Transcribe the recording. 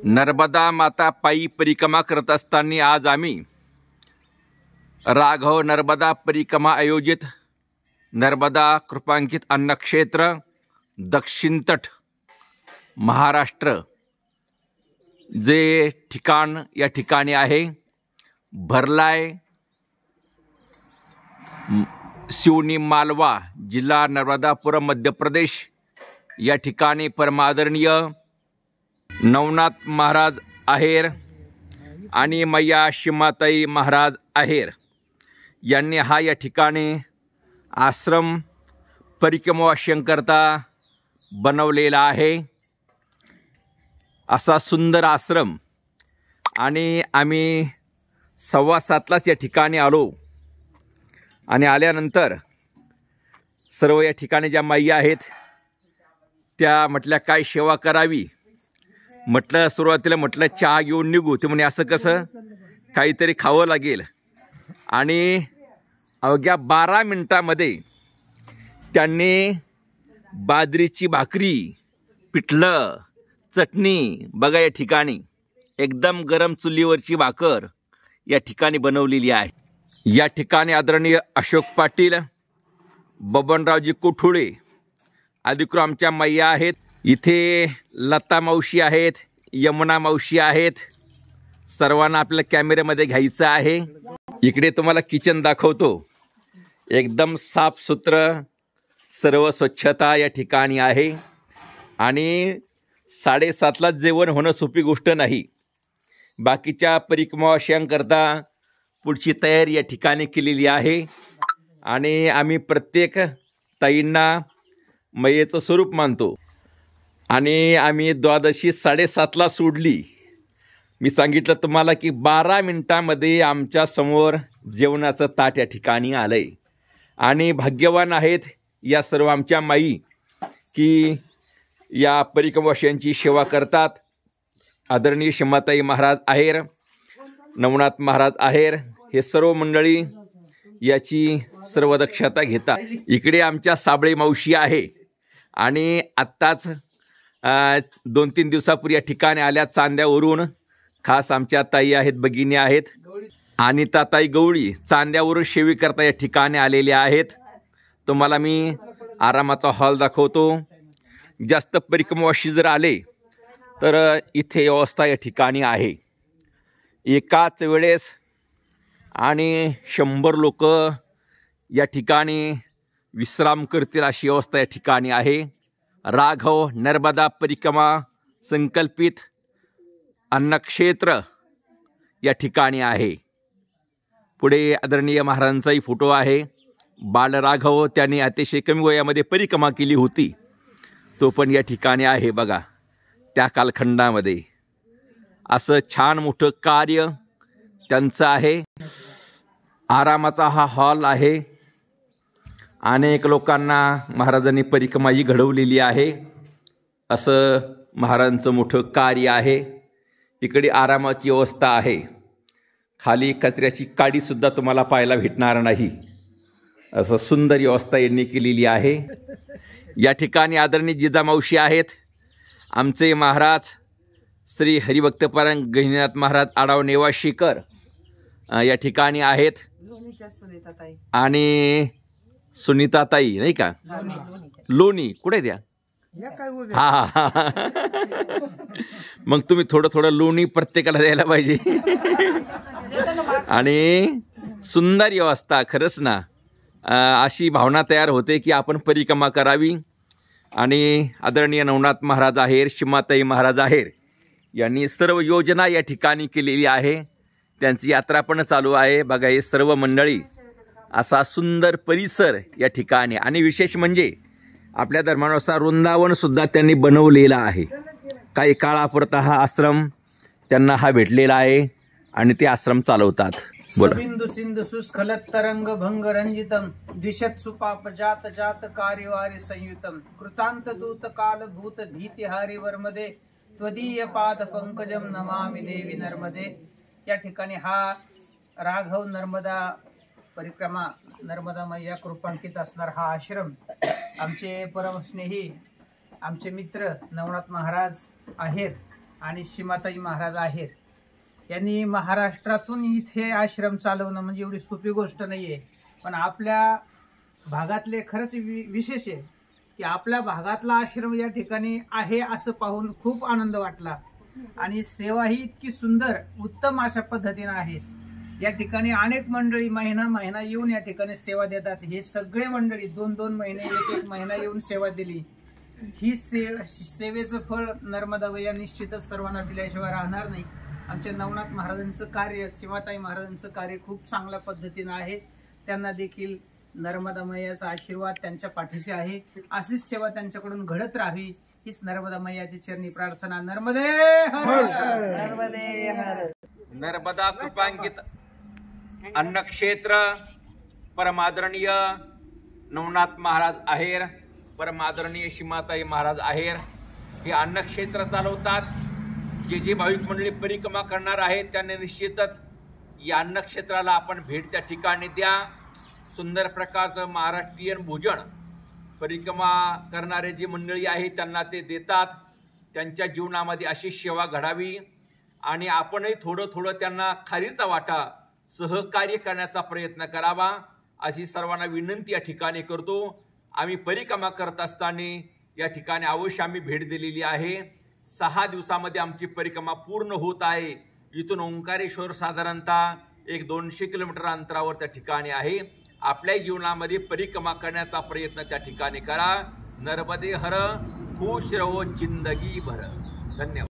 नर्मदा माता पायी परिक्रमा करत असताना आज आम्ही राघव नर्मदा परिक्रमा आयोजित नर्मदा कृपांकित अन्नक्षेत्र दक्षिण तट महाराष्ट्र जे ठिकाण या ठिकाणी आहे भरलाय सिवनी मालवा जिल्हा नर्मदापुरम मध्य प्रदेश या ठिकाणी परमादरणीय नवनाथ महाराज आहेर आणि मैया शिमाताई महाराज आहेर यांनी हा या ठिकाणी आश्रम परिक्रमावासियांकरता बनवलेला आहे। असा सुंदर आश्रम आणि आम्ही 7:15 या ठिकाणी आलो आणि आल्यानंतर सर्व या ठिकाणी ज्या मैया आहेत त्या म्हटल्या काय सेवा करावी। म्हटलं सुरुवातीला म्हटलं चहा घेऊन निघू, ते म्हणे असं कसं, काहीतरी खावं लागेल। आणि अवघ्या 12 मिनिटामध्ये त्यांनी बाजरीची भाकरी, पिठलं, चटणी बघा या ठिकाणी एकदम गरम चुलीवरची भाकर या ठिकाणी बनवलेली आहे। या ठिकाणी आदरणीय अशोक पाटील, बबनरावजी कोठुळे आदिकरू आमच्या मैया आहेत। इथे लता मावशी आहेत, यमुना मावशी आहेत। सर्वांना आपल्या कॅमेऱ्यामध्ये घ्यायचं आहे। इकडे तुम्हाला किचन दाखवतो, एकदम साफसुथरं, सर्व स्वच्छता या ठिकाणी आहे। आणि 7:30ला जेवण होणं सोपी गोष्ट नाही। बाकीच्या परिक्रमावासियांकरता पुढची तयारी या ठिकाणी केलेली आहे। आणि आम्ही प्रत्येक ताईंना मैयेचं स्वरूप मानतो आणि आम्ही द्वादशी 7:30ला सोडली। मी सांगितलं तुम्हाला की 12 मिनिटांमध्ये आमच्या समोर जेवणाचं ताट या ठिकाणी आलंय। आणि भाग्यवान आहेत या सर्व आमच्या माई की या परिक्रमावासियांची सेवा करतात। आदरणीय शिमाताई महाराज आहेर, नवनाथ महाराज आहेर हे सर्व मंडळी याची सर्व दक्षता घेतात। इकडे आमच्या साबळे मावशी आहे आणि आत्ताच 2-3 दिवसापूर्वी या ठिकाणी आल्या चांद्यावरून। खास आमच्या ताई आहेत, भगिनी आहेत आणि ताई गवळी चांद्यावरून सेवी करता या ठिकाणी आलेल्या आहेत। तुम्हाला मी आरामाचा हॉल दाखवतो। जास्त परिक्रमावासी जर आले तर इथे व्यवस्था या ठिकाणी आहे। एकाच वेळेस आणि 100 लोक या ठिकाणी विश्राम करतील अशी व्यवस्था या ठिकाणी आहे। राघव नर्मदा परिक्रमा संकल्पित अन्नक्षेत्र या ठिकाणी आहे। पुढे आदरणीय महाराजांचाही फोटो आहे। बाल राघव त्यांनी अतिशय कमी वयामध्ये परिक्रमा केली होती, तो पण या ठिकाणी आहे बघा। त्या कालखंडामध्ये असं छान मोठं कार्य त्यांचं आहे। आरामाचा हा हॉल आहे। अनेक लोकांना महाराजांनी परिक्रमाही घडवलेली आहे। असं महाराजांचं मोठं कार्य आहे। इकडे आरामाची व्यवस्था आहे। खाली कचऱ्याची काडीसुद्धा तुम्हाला पाहायला भेटणार नाही, असं सुंदर व्यवस्था यांनी केलेली आहे। या ठिकाणी आदरणीय जिजामावशी आहेत। आमचे महाराज श्री हरिभक्तपरायण गहिनीनाथ महाराज आडाव नेवाशीकर या ठिकाणी आहेत आणि सुनीताताई नाही का, लोणी कुठे द्या, हा मग तुम्ही थोडं लोणी प्रत्येकाला द्यायला पाहिजे। आणि सुंदर व्यवस्था, खरंच ना अशी भावना तयार होते की आपण परिक्रमा करावी। आणि आदरणीय नवनाथ महाराज आहेर, शिमाताई महाराज आहेर यांनी सर्व योजना या ठिकाणी केलेली आहे। त्यांची यात्रा पण चालू आहे बघा। हे सर्व मंडळी, असा सुंदर परिसर या ठिकाणी। आणि विशेष म्हणजे आपल्या धर्मानुसार वृंदावन सुद्धा त्यांनी बनवलेला आहे। काही काळापुरता हा आश्रम त्यांना हा भेटलेला आहे आणि ते आश्रम चालवतात। बिंदु सिंधु सुस्खलत तरंग भंग रंजितम द्विषत सुपाप जात जात कार्यवारी संयुतम कृतांत दूत काल भूत भीतिहारी वर्मदे त्वदीय पाद पंकजम नमामि देवी नर्मदे। या ठिकाणी हा राघव नर्मदा परिक्रमा नर्मदा मैया कृपांकित असणार हा आश्रम आमचे परमस्नेही आमचे मित्र नवनाथ महाराज आहेत आणि सीमाताई महाराज आहेर यांनी महाराष्ट्रातून इथे आश्रम चालवणं म्हणजे एवढी सोपी गोष्ट नाहीये. पण आपल्या भागातले खरंच विशेष आहे की आपल्या भागातला आश्रम या ठिकाणी आहे असं पाहून खूप आनंद वाटला. आणि सेवा ही इतकी सुंदर उत्तम अशा पद्धतीने आहे. या ठिकाणी अनेक मंडळी महिना येऊन या ठिकाणी सेवा देतात. हे सगळे मंडळी 2-2 महिने 1-1 महिना येऊन सेवा दिली. ही सेवेचं फळ नर्मदाबाई निश्चितच सर्वांना दिल्याशिवाय राहणार नाही. आमच्या नवनाथ महाराजांचं कार्य, सीमाताई महाराजांचं कार्य खूप चांगल्या पद्धतीनं आहे. त्यांना देखील नर्मदा मैयाचा आशीर्वाद त्यांच्या पाठीशी आहे. अशीच सेवा त्यांच्याकडून घडत राहावी हीच नर्मदा मैयाची चरणी प्रार्थना. नर्मदे हर, नर्मदे हर. नर्मदा कृपांकित अन्नक्षेत्र परमादरणीय नवनाथ महाराज आहेर, परमादरणीय सीमाताई महाराज आहेर हे अन्नक्षेत्र चालवतात. जे भाविक मंडळी परिक्रमा करणार आहेत त्यांनी निश्चितच या अन्नक्षेत्राला आपण भेट त्या ठिकाणी द्या. सुंदर प्रकारचं महाराष्ट्रीयन भोजन परिक्रमा करणारे जी मंडळी आहेत त्यांना ते देतात. त्यांच्या जीवनामध्ये अशी सेवा घडावी आणि आपणही थोडं त्यांना खारीचा वाटा सहकार्य करण्याचा प्रयत्न करावा अशी सर्वांना विनंती या ठिकाणी करतो. आम्ही परिक्रमा करत असताना या ठिकाणी अवश्य आम्ही भेट दिलेली आहे. 6 दिवसामध्ये आमची परिक्रमा पूर्ण होत आहे. इथून ओंकारेश्वर साधारणतः 100-200 किलोमीटर अंतरावर त्या ठिकाणी आहे. आपल्या जीवनामध्ये परिक्रमा करण्याचा प्रयत्न त्या ठिकाणी करा. नर्मदे हर, खुश रहो जिंदगी भर. धन्यवाद.